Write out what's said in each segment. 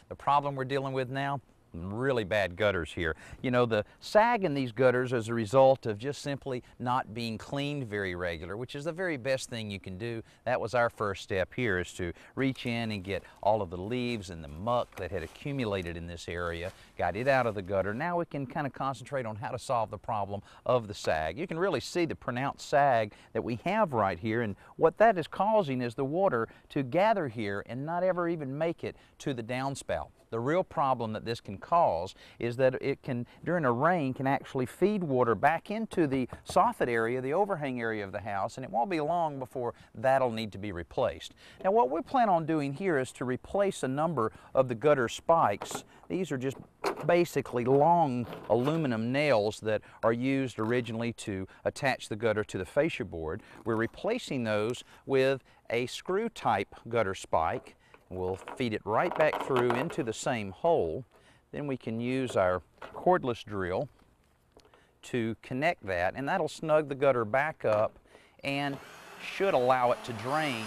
The problem we're dealing with now, really bad gutters here. You know, the sag in these gutters is a result of just simply not being cleaned very regular, which is the very best thing you can do. That was our first step here, is to reach in and get all of the leaves and the muck that had accumulated in this area, got it out of the gutter. Now we can kind of concentrate on how to solve the problem of the sag. You can really see the pronounced sag that we have right here, and what that is causing is the water to gather here and not ever even make it to the downspout. The real problem that this can cause is that it can, during a rain, can actually feed water back into the soffit area, the overhang area of the house, and it won't be long before that'll need to be replaced. Now what we plan on doing here is to replace a number of the gutter spikes. These are just basically long aluminum nails that are used originally to attach the gutter to the fascia board. We're replacing those with a screw type gutter spike. We'll feed it right back through into the same hole. Then we can use our cordless drill to connect that, and that'll snug the gutter back up and should allow it to drain.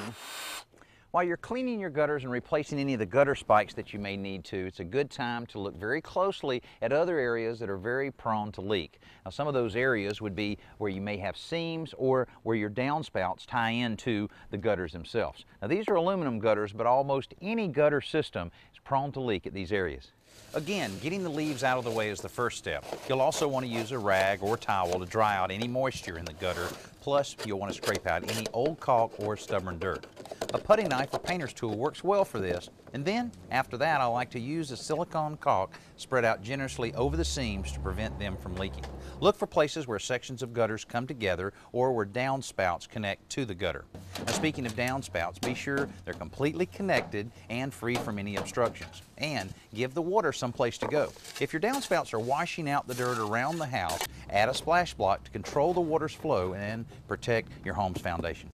While you're cleaning your gutters and replacing any of the gutter spikes that you may need to, it's a good time to look very closely at other areas that are very prone to leak. Now, some of those areas would be where you may have seams or where your downspouts tie into the gutters themselves. Now, these are aluminum gutters, but almost any gutter system is prone to leak at these areas. Again, getting the leaves out of the way is the first step. You'll also want to use a rag or towel to dry out any moisture in the gutter. Plus, you'll want to scrape out any old caulk or stubborn dirt. A putty knife or painter's tool works well for this. And then, after that, I like to use a silicone caulk spread out generously over the seams to prevent them from leaking. Look for places where sections of gutters come together or where downspouts connect to the gutter. Now, speaking of downspouts, be sure they're completely connected and free from any obstructions. And give the water someplace to go. If your downspouts are washing out the dirt around the house, add a splash block to control the water's flow and protect your home's foundation.